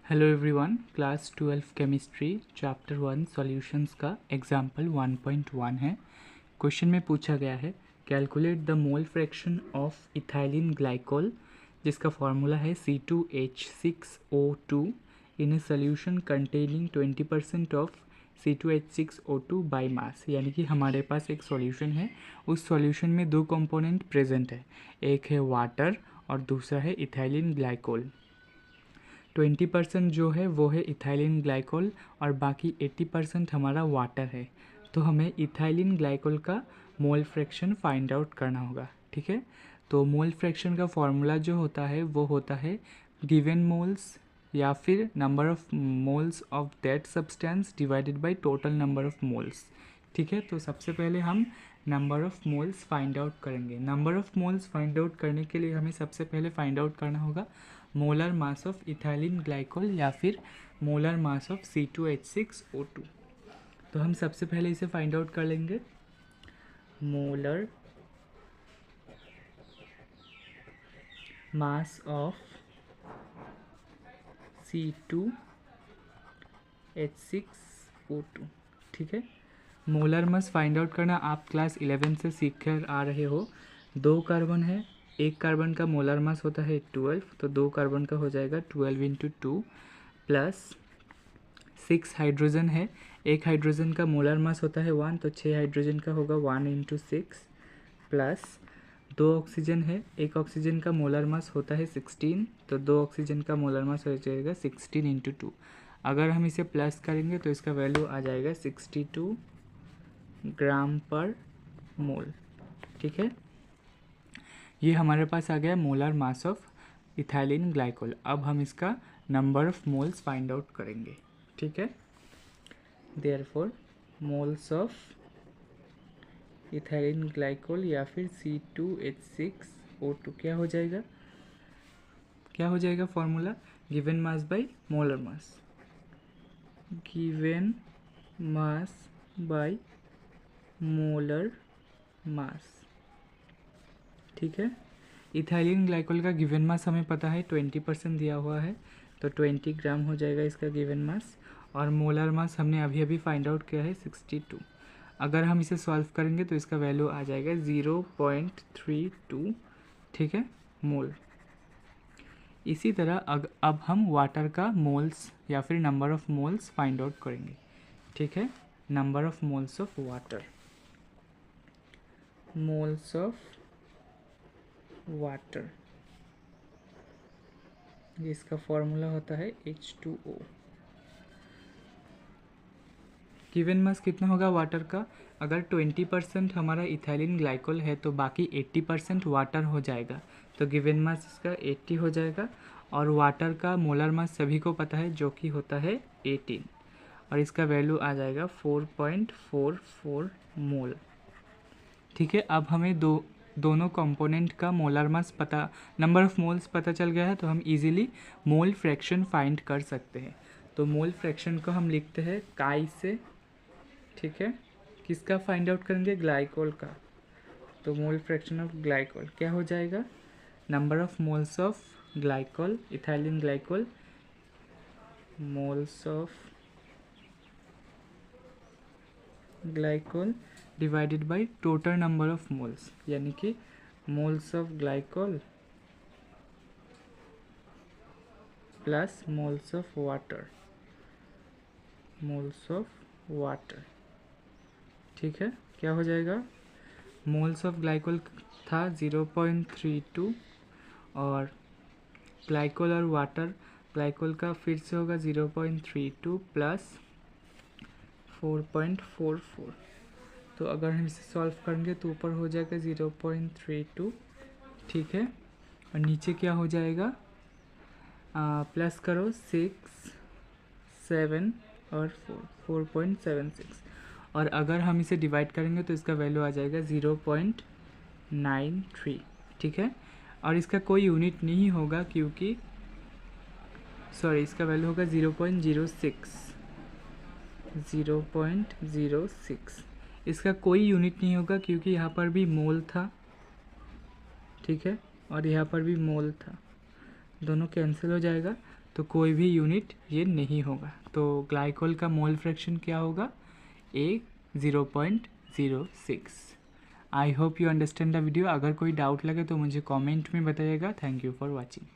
Hello everyone, class 12 chemistry chapter 1 solutions का example 1.1 है। Question में पूछा गया है calculate the mole fraction of ethylene glycol जिसका फॉर्मूला है C2H6O2 in a solution containing 20% of C2H6O2 by mass. यानी कि हमारे पास एक सॉल्यूशन है, उस सॉल्यूशन में दो कंपोनेंट प्रेजेंट है, एक है वाटर और दूसरा है इथाइलिन ग्लाइकोल। 20% जो है वो है इथाइलिन ग्लाइकोल और बाकी 80% हमारा वाटर है। तो हमें इथाइलिन ग्लाइकोल का मोल फ्रैक्शन फाइंड आउट करना होगा। ठीक है, तो मोल फ्रैक्शन का फॉर्मूला जो होता है वो होता है गिवन मोल्स या फिर number of moles of that substance divided by total number of moles. ठीक है, तो सबसे पहले हम number of moles find out करेंगे। Number of moles find out करने के लिए हमें सबसे पहले फाइंड आउट करना होगा molar mass of ethylene glycol या फिर मोलर मास ऑफ C2H6O2। तो हम सबसे पहले इसे फाइंड आउट कर लेंगे। Molar mass of C2H6O2। ठीक है, मोलर मास फाइंड आउट करना आप क्लास 11 से सीख कर आ रहे हो। दो कार्बन है, एक कार्बन का मोलर मास होता है 12, तो दो कार्बन का हो जाएगा 12 × 2 प्लस 6 हाइड्रोजन है, एक हाइड्रोजन का मोलर मास होता है 1, तो 6 हाइड्रोजन का होगा 1 × 6 प्लस 2 ऑक्सीजन है, एक ऑक्सीजन का मोलर मास होता है 16, तो 2 ऑक्सीजन का मोलर मास हो जाएगा 16 × 2। अगर हम इसे प्लस करेंगे तो इसका वैल्यू आ जाएगा 62 ग्राम पर मोल। ठीक है, ये हमारे पास आ गया molar mass of ethylene glycol. अब हम इसका number of moles find out करेंगे। ठीक है, therefore moles of ethylene glycol या फिर C2H6O2 क्या हो जाएगा, formula given mass by molar mass, given mass by molar mass. ठीक है, इथाइलिन ग्लाइकोल का गिवन मास हमें पता है 20% दिया हुआ है, तो 20 ग्राम हो जाएगा इसका गिवन मास। और मोलर मास हमने अभी अभी फाइंड आउट किया है 62। अगर हम इसे सॉल्व करेंगे तो इसका वैल्यू आ जाएगा 0.32। ठीक है, मोल। इसी तरह अब हम वाटर का मोल्स या फिर number of moles find out करेंगे। ठीक है, number of moles of water, moles of water, जिसका फॉर्मूला होता है H2O। गिवन मास कितना होगा वाटर का, अगर 20% हमारा इथाइलिन ग्लाइकोल है तो बाकी 80% वाटर हो जाएगा, तो गिवन मास इसका 80 हो जाएगा। और वाटर का मोलर मास सभी को पता है जो कि होता है 18, और इसका वैल्यू आ जाएगा 4.44 मोल। ठीक है, अब हमें दोनों कंपोनेंट का मोलर मास पता, नंबर ऑफ मोल्स पता चल गया है, तो हम इजीली मोल फ्रैक्शन फाइंड कर सकते हैं। तो मोल फ्रैक्शन को हम लिखते हैं काई से। ठीक है, किसका फाइंड आउट करेंगे, ग्लाइकोल का। तो मोल फ्रैक्शन ऑफ ग्लाइकोल क्या हो जाएगा, number of moles of glycol, ethylene glycol, moles of glycol divided by total number of moles, यानी कि moles of glycol plus moles of water, moles of water. ठीक है, क्या हो जाएगा, मोल्स ऑफ ग्लाइकोल था 0.32 और ग्लाइकोल और वाटर, ग्लाइकोल का फिर से होगा 0.32 प्लस 4.44। तो अगर हम इसे सॉल्व करेंगे तो ऊपर हो जाएगा 0.32। ठीक है, और नीचे क्या हो जाएगा, प्लस करो 6, 7 और 4.76। और अगर हम इसे डिवाइड करेंगे तो इसका वैल्यू आ जाएगा 0.93। ठीक है, और इसका कोई यूनिट नहीं होगा क्योंकि इसका वैल्यू होगा 0.06। इसका कोई यूनिट नहीं होगा क्योंकि यहाँ पर भी मोल था। ठीक है, और यहाँ पर भी मोल था, दोनों कैंसिल हो जाएगा, तो कोई भी यूनिट ये नहीं होगा। तो ग्लाइकोल का मोल फ्रैक्शन क्या होगा, 0.06। I hope you understand the video. अगर कोई डाउट लगे तो मुझे कमेंट में बताइएगा। Thank you for watching.